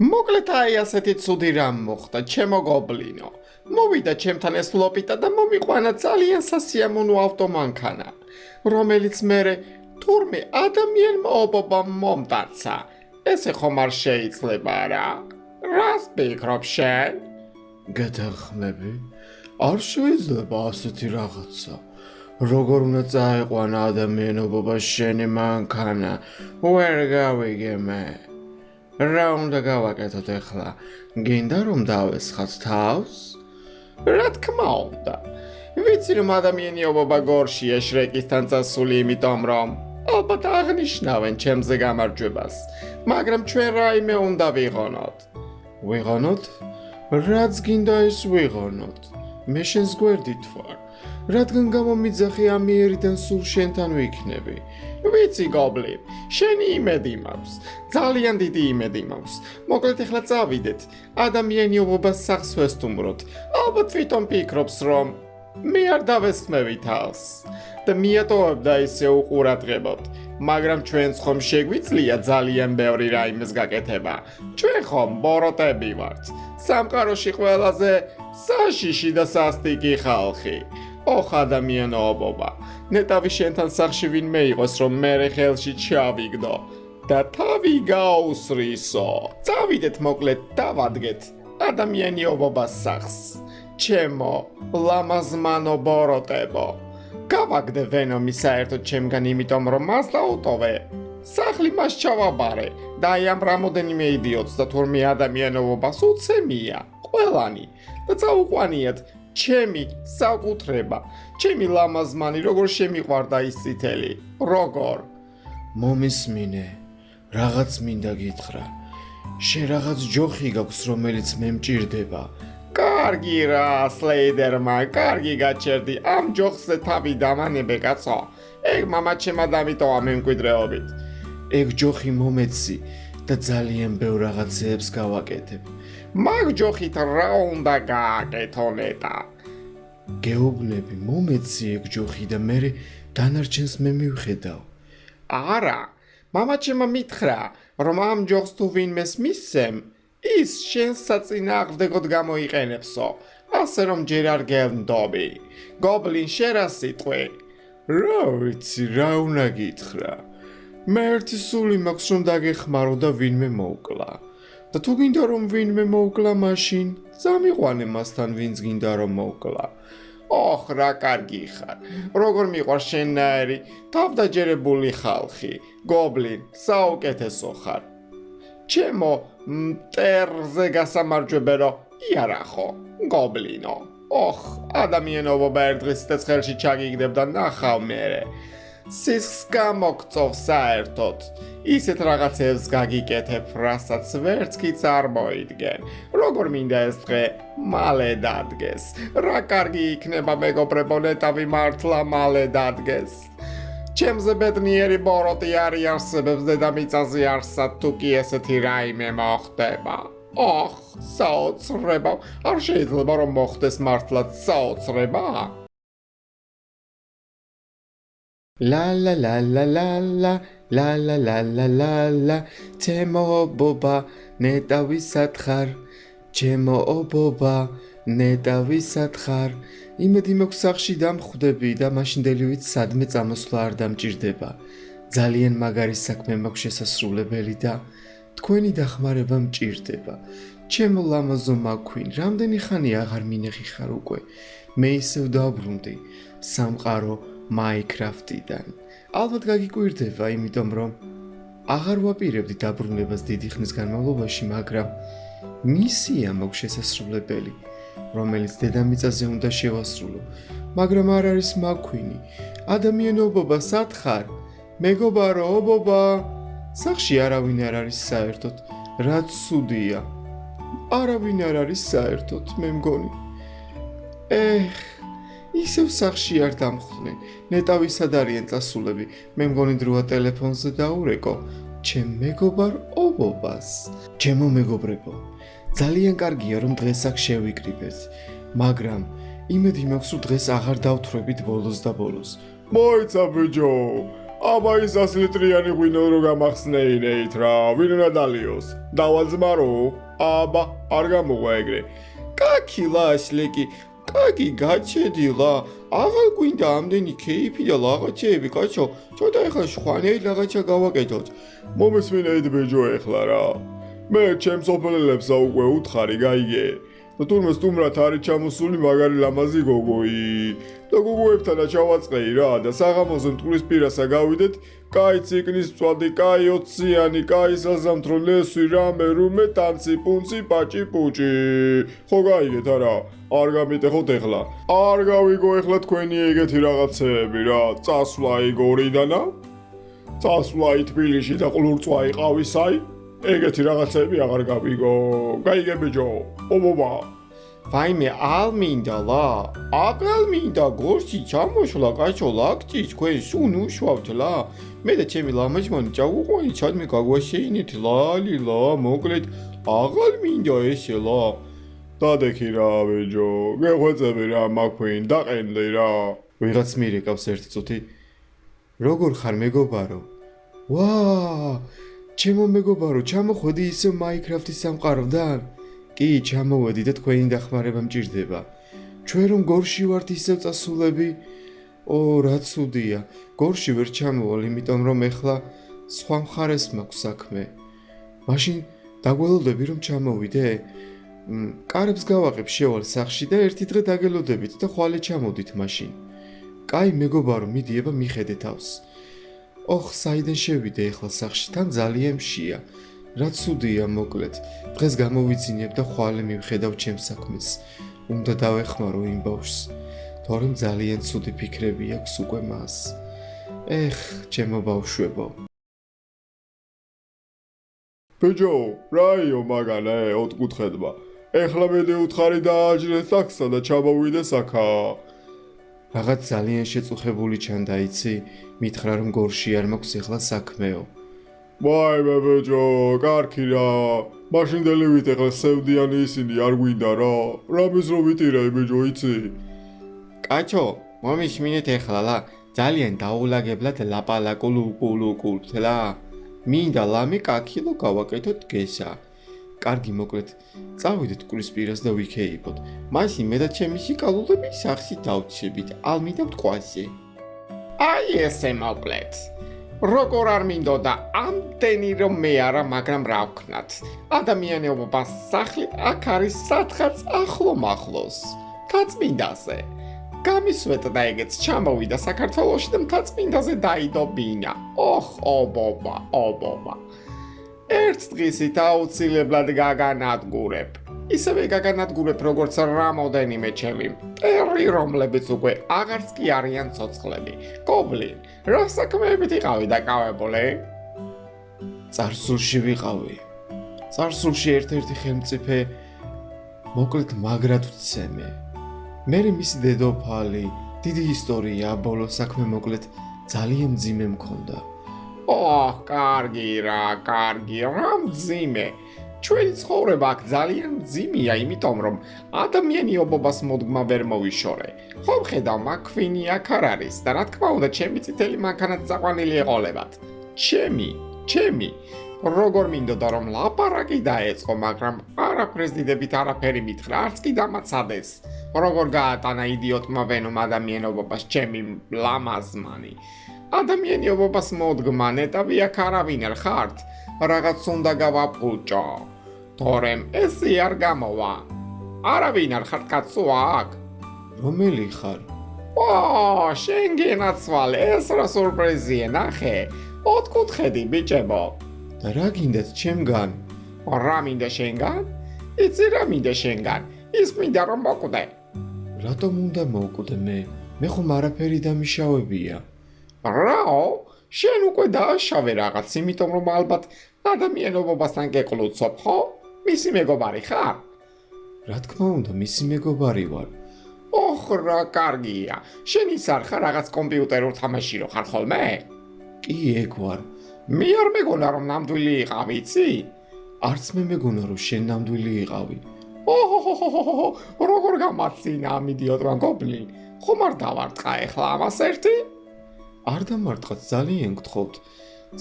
მოკლედ აი ასეთი ცუდი რამ მოხდა, ჩემო გობლინო. მოვიდა ჩემთან ეს ლოპიტა და მომიყვანა ძალიან სასიამოვნო ავტომანქანა, რომელიც მერე თურმე ადამიანმა ობობამ მომტანცა. ესე ხომ არ შეიძლება რა? რას ფიქრობ შენ? გეთანხმები? არ შეიძლება ასეთი რაღაცა. როგორ უნდა წაეყვანა ადამიანობა შენი მანქანა? ვერ გავიგე მე. რა უნდა გავაკეთოთ ახლა? გინდა რომ დავესხათ თავს? რა თქმა უნდა. ვიცი რომ ადამიანობა გორშია შრეკისთან წასული, იმიტომ რომ ალბათ აღნიშნავენ ჩემზე გამარჯვებას, მაგრამ ჩვენ რაიმე უნდა ვიღონოთ. ვიღონოთ? რაც გინდა ის ვიღონოთ. მე შენს გვერდით ვარ. რადგან გამომიძახი ამიერიდან სულ შენთან ვიქნები. ვიცი გობლინ, შენი იმედი მაქვს, ძალიან დიდი იმედი მაქვს. მოკლედ ახლა წავიდეთ, ადამიანიობას სახს ვესტუმროთ. ალბათ თვითონ ფიქრობს რომ მე არ დავესხმევი თავს და მიატოვებდა ისე უყურადღებოდ, მაგრამ ჩვენს ხომ შეგვიძლია ძალიან ბევრი რაიმეს გაკეთება. ჩვენ ხომ ბოროტები ვართ, სამყაროში ყველაზე საშიში და სასტიკი ხალხი. ოხ ადამიანობა, ნეტავი შენთან სახში ვინმე იყოს რომ მერე ხელში ჩავიგდო და თავი გაუსრისო. წავიდეთ მოკლედ დავადგეთ ადამიანიობობას სახს. ჩემო ლამაზმანო ბოროტებო, გავაგდე ვენომი საერთოდ ჩემგან, იმიტომ რომ მას დაუტოვე. სახლი მას ჩავაბარე და აი ამ რამოდენიმე იდიოტს და თურმე ადამიანობას უცემია ყველანი და წაუყვანიათ ჩემი საკუთრება, ჩემი ლამაზმანი, როგორ შემიყვარდა ის წითელი, როგორ? მომისმინე, რაღაც მინდა გითხრა. შენ რაღაც ჯოხი გაქვს, რომელიც მე მჭირდება. კარგი რა, სლეიდერმან, კარგი გაჩერდი, ამ ჯოხზე თავი დამანებე კაცო. ეგ მამაჩემა დამიტოვა მემკვიდრეობით. ეგ ჯოხი მომეცი და ძალიან ბევრ რაღაცეებს გავაკეთებ. მაგ ჯოხით რა უნდა გააკეთო ნეტა? გეუბნები, მომეცი ეგ ჯოხი და მე დანარჩენს მე მივხედავ. არა, მამაჩემა მითხრა, რომ ამ ჯოხს თუ ვინმეს მისცემ, ის შენს საწინააღმდეგოდ გამოიყენებსო, ასე რომ ჯერ არ გელმდობი. გობლინ, შენ რა სიტყვი? რა ვიცი, რა უნდა გითხრა. მე ერთი სული მაქვს რომ დაგეხმარო და ვინმე მოვკლა. და თუ გინდა რომ ვინმე მოვკლა, მაშინ წამიყვანე მასთან ვინც გინდა რომ მოვკლა. ოხ, რა კარგი ხარ. როგორ მიყვარს შენნაირი თავდაჯერებული ხალხი. გობლინ, საუკეთესო ხარ. ჩემო მტერზე გასამარჯვებერო იარახო, გობლინო. ოხ, ადამიანობა ერთ დღეს ცეცხლში ჩაგიგდებდა, ნახავ მერე. სისხლს გამოგწოვ საერთოდ. ისეთ რაღაცებს გაგიკეთებ, რასაც ვერც კიც არ მოიდგენ. როგორ მინდა ეს დღე მალე დადგეს. რა კარგი იქნება მეგობრებო, ნეტავი მართლა მალე დადგეს. ჩემზე ბედნიერი ბოროტი არ იარსებებს დედამიწაზე არსად თუ კი ესეთი რაიმე მოხდება. ოხ, საოცრება, არ შეიძლება რომ მოხდეს მართლაც საოცრება? La la la la la la la la la la la la ჩემო ობობა ნეტავი სათხარ ჩემო ობობა ნეტავი სათხარ იმედი მაქვს სახში დამხვდები და მაშინდელივით სადმე წამოსვლა არ დამჭირდება ძალიან მაგარი საქმე მაქვს შესასრულებელი და თქვენი დახმარება მჭირდება ჩემო ლამაზო მაქვინ რამდენი ხანი აღარ მინეხი ხარ უკვე მე ისევ დავბრუნდი სამყარო Minecraft-დან. ალბათ გაგიკვირდება, იმიტომ რომ აღარ ვაპირებდი დაბრუნებას დიდი ხნის განმავლობაში, მაგრამ მისია მაქვს შესასრულებელი, რომელიც დედამიწაზე უნდა შევასრულო, მაგრამ არ არის მაქვინი. ადამიანობა სათხარ, მეგობარო, ობობა, სახში არავინ არ არის საერთოდ, რაც ცუდია. არავინ არ არის საერთოდ, მე მგონი. ისევ სახში არ დამხვდნენ. ნეტავი სად არიან წასულები? მე მგონი დროა ტელეფონზე დაურეკო. ჩემ მეგობარ ობობას. ჩემო მეგობრებო, ძალიან კარგია რომ დღეს აქ შევიკრიბეთ, მაგრამ იმედი მაქვს რომ დღეს აღარ დავთვრებით ბოლოს და ბოლოს. მოიცა ბიჯო, აბა ის 100 ლიტრიანი ღვინო რო გამახსნეინეით რა, ვინ უნდა დალიოს? დავაძმარო? აბა, არ გამოვა ეგრე. კაკი ლაშლეკი, კაკი გაჩედილა, აღარ გვინდა ამდენი ქეიფი და ლაღაჩეები, კაცო, ცოტა ეხლა ხვანეი ლაღაჩა გავაკეთოთ. მომესმინეით ბეჯო ეხლა რა. მე ჩემს ოფელელებს უკვე უთხარი გაიგე. და თურმე სტუმრად არის ჩამოსული მაგარი ლამაზი გოგოი. და გოგოებთანა ჩავაწყეი რა და საღამოზე მტკვრის პირასა გავიდეთ, კაი ციკნის მწვადი, კაი 20-იანი, კაი საზამთრო ლესვი, რამე, რუმე, ტანცი, პუნცი, პაჭი, პუჭი. ხო გაიგეთ არა? არ გამიტეხოთ ეხლა. არ გავიგო ეხლა თქვენი ეგეთი რაღაცეები რა. წასვლა იგორიდანა. წასვლა თბილისში და ყლურწვა იყავისაი. ეგეთი რაღაცეები აღარ გავიგო. გაიგე ბიჭო. ობობა. ვაიმე, ალ მინდა ლა, აგალ მინდა გორში ჩამოშლა, კაცო, ლაკჭი, თქვენ სულ უშვავთ ლა. მე და ჩემი ლამაჯმანი ჩავუყვანი, ჩადმე გაგვაშეინეთ ლალი ლა, მოკლედ, აგალ მინდა ესე ლა. დადექი რა ბიჭო, გეღვეწები რა მაქვინ, დაყენდი რა. ვიღაც მირეკავს ერთი წუთი. როგორ ხარ მეგობარო? ვა! ჩემო მეგობარო, ჩამოხვედი ისე მაინკრაფტის სამყაროდან? კი, ჩამოვედი და თქვენი დახმარება მჭირდება. ჩვენ რომ გორში ვართ ისევ წასულები? ო, რა ცუდია. გორში ვერ ჩამოვალ, იმიტომ რომ ეხლა სხვა მხარეს მაქვს საქმე. მაშინ დაგველოდები რომ ჩამოვიდე? კარებს გავაღებ შევალ სახლში და ერთი დღე დაგელოდებით და ხვალე ჩამოდით მაშინ. კაი მეგობარო, მიდი ება მიხედე თავს. ოხ, საიდან შევიდე ეხლა სახლში, თან ძალიან მშია. რა ცუდია მოკლედ. დღეს გამოვიძინებ და ხვალე მივხედავ ჩემს საქმეს. უნდა დავეხმარო იმ ბავშვს. თორემ ძალიან ცუდი ფიქრები აქვს უკვე მას. ეხ, ჩემო ბავშვებო. ბიჭო, რაიო მაგალე, ოთხკუთხედმა. ეხლა მედი უთხარი დააჯრეს ტაქსა და ჩამოვიდე საქა. რაღაც ძალიან შეწუხებული ჩანდა, იცი? მითხრა რომ გორში არ მაქვს ეხლა საქმეო. ვაიმე ბიჭო, კარგი რა. მაშინდელი ვიტეხე სევდიანი ისინი არ გვინდა რა. რამის რო ვიტირე ბიჭო, იცი? კაცო, მომიშმინეთ ეხლა ლა. ძალიან დაულაგებლად ლაპალაკულუკულუკულთ ლა. მინდა ლამი კაკილო გავაკეთოთ გესა. კარგი მოკლედ, წავიდეთ მტკვრის პირას და ვიქეიფოთ. მაშინ მე და ჩემი შიკალულები სახში დავჩებით, ალმიდა მტკვარზე. აი ესე მოკლედ. როგორ არ მინდოდა ამდენი რომ მე არა, მაგრამ რა ვქნათ. ადამიანეობა სახლით აქ არის სათხაც ახლოს. მთაწმინდაზე. გამისვეთ და ეგეც ჩამოვიდა საქართველოში და მთაწმინდაზე დაიდო ბინა. ოხ, ობობა, ობობა. ერთ დღისით აუცილებლად გაგანადგურებ. ისევე გაგანადგურებ როგორც რამოდენიმე ჩემი მტერი, რომლებიც უკვე აღარც კი არიან ცოცხლები. გობლინ, რა საქმეებით იყავი დაკავებული? წარსულში ვიყავი. წარსულში ერთ-ერთი ხელმწიფე მოკლედ მაგრად ვცემე. მერე მისი დედოფალი, დიდი ისტორია, ბოლო საქმე მოკლედ ძალიან მძიმე მქონდა. ოჰ, კარგი რა, მძიმე. ჩვენი ცხოვრება აქ ძალიან მძიმეა, იმიტომ რომ ადამიანიობობას მოდგმა ვერ მოვიშორე. ხომ ხედავ, მაქვინი აქ არ არის და რა თქმა უნდა, ჩემი წითელი მანქანაც წაყვანილი ეყოლებათ. ჩემი. როგორ მინდოდა რომ ლაპარაკი დაეწყო, მაგრამ არაფერს დიდებით არაფერი მითხრა, არც კი დამაცადეს. როგორ გაატანა იდიოტმა ვენომ ადამიანობობას ჩემი ლამაზმანი. ადამიანიობობას მოდგმა, ნეტავი აქ არავინ არ ხართ, რაღაც უნდა გავაპულჭო. თორემ ესი არ გამოვა. არავინ არ ხართ კაცო აქ. რომელი ხარ? ო, შენ გენაცვალე, ეს რა სურპრიზია, ნახე. ოთხკუთხედი ბიჭებო. და რა გინდათ ჩემგან? რა მინდა შენგან? იცი რა მინდა შენგან? ის მინდა რომ მოკვდე. რატომ უნდა მოვკვდე მე? მე ხომ არაფერი დამიშავებია. რაო? შენ უკვე დააშავე რაღაც, იმიტომ რომ ალბათ ადამიანობობასთან გეყლუცობ, ხო? მისი მეგობარი ხარ? რა თქმა უნდა, მისი მეგობარი ვარ. ოხ, რა კარგია. შენ ის არ ხარ რაღაც კომპიუტერულ თამაში რო ხარ ხოლმე? კი, ეგ ვარ. მე არ მეგონა რომ ნამდვილი იყავი, იცი? არც მე მეგონა რომ შენ ნამდვილი იყავი. ოჰოჰოჰოჰო, როგორ გამაცინა ამ იდიოტმა გობლინ? ხომ არ დავარტყა ეხლა ამას ერთი? არ დამარტყათ, ძალიან გთხოვთ.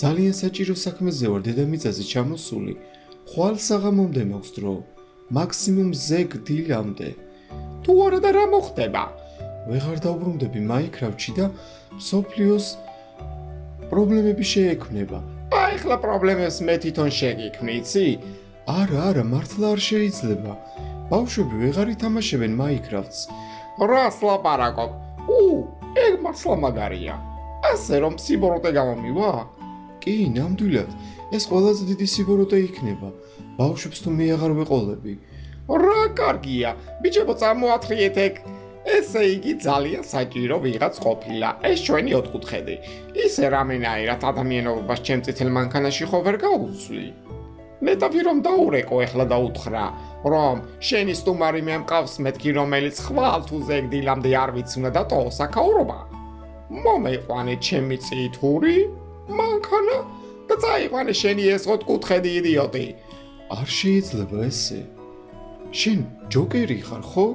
ძალიან საჭირო საქმეზე ვარ დედამიწაზე ჩამოსული. ხვალ საღამომდე მაქვს დრო. მაქსიმუმ ზეგ დილამდე. თუ არა და რა მოხდება? ვეღარ დავბრუნდები მაინკრაფტში და მსოფლიოს პრობლემები შეექმნება. აი ხლა პრობლემებს მე თვითონ შეგიქმნი, იცი? არა, მართლა არ შეიძლება. ბავშვები ვეღარ ითამაშებენ მაინკრაფტს. რას ლაპარაკობ? ეგ მართლა მაგარია. ასე რომ სიბოროტე გამომივა? კი, ნამდვილად, ეს ყველაზე დიდი სიბოროტე იქნება. ბავშვებს თუ მე აღარ ვეყოლები. რა კარგია, ბიჭებო წამოათრიეთ ეგ. ესე იგი ძალიან საჭირო ვიღაც ყოფილა. ეს ჩვენი ოთხკუთხედი. ისე რამენაირად ადამიანობას ჩემ წითელ მანქანაში ხო ვერ გაუცვლი? ნეტავი რომ დაურეკო ეხლა და უთხრა, რომ შენი სტუმარი მე მყავს მეთქი რომელიც ხვალ თუ ზეგ დილამდე არ ვიცი უნდა დატოო საქაურობა. მომეყვანე ჩემი წითური მანქანა და წაიყვანე შენი ეს ოთხკუთხედი იდიოტი. არ შეიძლება ესე. შენ ჯოკერი ხარ, ხო?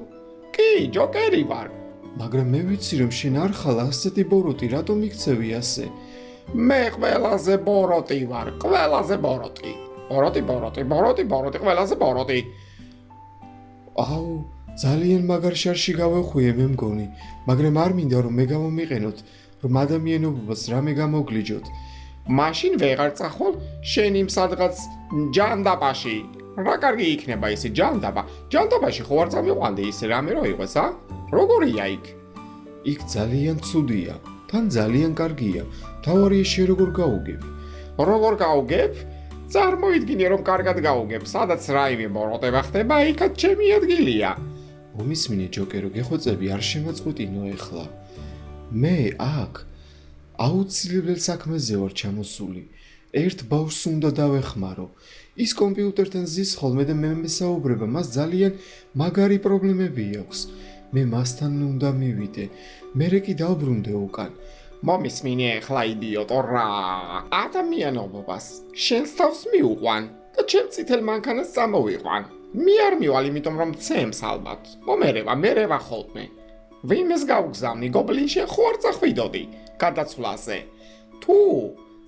კი, ჯოკერი ვარ. მაგრამ მე ვიცი რომ შენ არ ხარ ასეთი ბოროტი, რატომ იქცევი ასე? მე ყველაზე ბოროტი ვარ, ყველაზე ბოროტი. ბოროტი, ყველაზე ბოროტი. აუ, ძალიან მაგარ შარში გავახვიე მე მგონი, მაგრამ არ მინდა რომ მე გამომიყენოთ, რომ ადამიანობობას რამე გამოგლიჯოთ. მაშინ ვეღარ წახვალ შენი სადღაც ჯანდაბაში. რა კარგი იქნება ისე ჯანდაბა. ჯანდაბაში ხო არ წამიყვანდი ისე რამე რო იყოს, ა? როგორია იქ? იქ ძალიან ცუდია, თან ძალიან კარგია. თავარია შე როგორ გაუგებ? როგორ გაუგებ? წარმოიდგინე რომ კარგად გაუგებ, სადაც რაიმე ბოროტება ხდება, იქაც ჩემი ადგილია. მომისმინე ჯოკერო, გეხვეწები არ შემაწყვეტინო ეხლა. მე აქ აუცილებელ საქმეზე ვარ ჩამოსული. ერთ ბავშვს უნდა დავეხმარო. ის კომპიუტერთან ზის ხოლმე და მე მესაუბრება, მას ძალიან მაგარი პრობლემები აქვს. მე მასთან უნდა მივიდე. მერე კი დავბრუნდე უკან. მომისმინე ახლა იდიოტო რა. ადამიანობობას შენს თავს მიუყვან და ჩემ წითელ მანქანას წამოვიყვან. მე არ მივალ, იმიტომ რომ ცემს ალბათ. მერევა ხოლმე. ვინმეს გავგზავნი, გობლინ შენ ხო არ წახვიდოდი გადაცვლაზე. თუ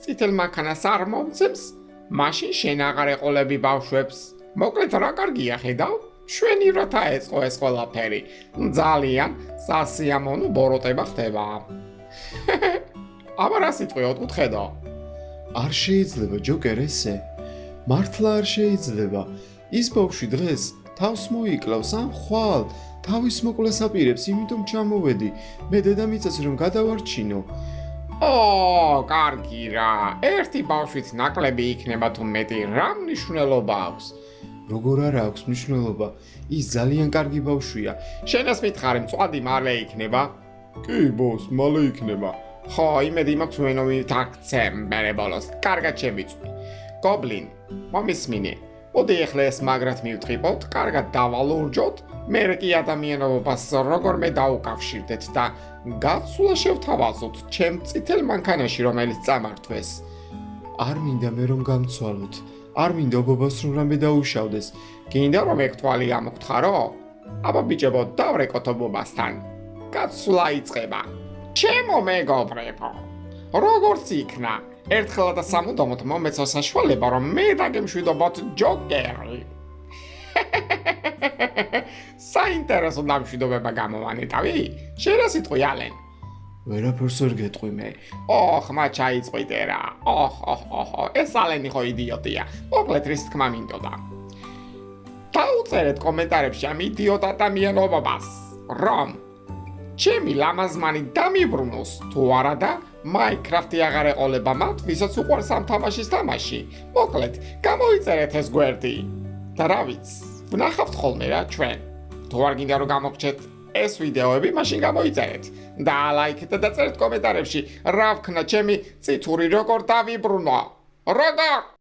წითელ მანქანას არ მომცემს, მაშინ შენ აღარ ეყოლები ბავშვებს. მოკლედ რა კარგია ხედავ? შვენივრად აეწყო ეს ყველაფერი. ძალიან სასიამოვნო ბოროტება ხდება. აბა რა სიტყვი ოთხკუთხედო? არ შეიძლება ჯოკერ ესე. მართლა არ შეიძლება. ის ბავშვი დღეს თავს მოიკლავს ან ხვალ თავის მოკლას აპირებს, იმიტომ ჩამოვედი. მე დედამიწას რომ გადავარჩინო. კარგი რა. ერთი ბავშვით ნაკლები იქნება თუ მეტი, რა მნიშვნელობა აქვს? როგორ არა აქვს მნიშვნელობა? ის ძალიან კარგი ბავშვია. შენას მითხარი, მწვადი მალე იქნება? კი, ბოს, მალე იქნება. ხო, იმედი მაქვს ვენომით აქცემ მერე ბოლოს. კარგად შემიწვი. გობლინ, მომისმინე. მოდი ახლა ეს მაგრად მივტყიპოთ, კარგად დავალურჯოთ, მერე კი ადამიანობას როგორმე დაუკავშირდეთ და გაცვლა შევთავაზოთ ჩემ წითელ მანქანაში, რომელიც წამართვეს. არ მინდა მე რომ გამცვალოთ. არ მინდა ბობას რომ რამე დაუშავდეს. გინდა რომ ეგ თვალი ამოგთხარო? აბა ბიჭებო, დავრეკოთ ბობასთან. გაცვლა იწყება. ჩემო მეგობრებო, როგორც იქნა, ერთხელ და სამუდამოდ მომეწო საშუალება, რომ მე დაგემშვიდობოთ ჯოკერი. საინტერესო დამშვიდობება გამოვანეტავი? შენ რა სიტყვი ალენ? ვერაფერს ვერ გეტყვი მე. ხმა ჩაიწყვიტე რა. ეს ალენი ხო იდიოტია. მოკლედ რის თქმა მინდოდა. დაუწერეთ კომენტარებში ამ იდიოტ ადამიანობას, რომ ჩემი ლამაზმანი დამიბრუნოს თუ არა და მაინკრაფტი აღარ ეყოლება მათ, ვისაც უყვარს ამ თამაშის თამაში. მოკლედ, გამოიწერეთ ეს გვერდი. და რა ვიცი, ვნახავთ ხოლმე რა ჩვენ. თუ არ გინდა რომ გამოგჩეთ ეს ვიდეოები, მაშინ გამოიწერეთ. და ლაიქეთ და დაწერეთ კომენტარებში, რა ვქნა ჩემი წითური როგორ დავიბრუნო. როგორ?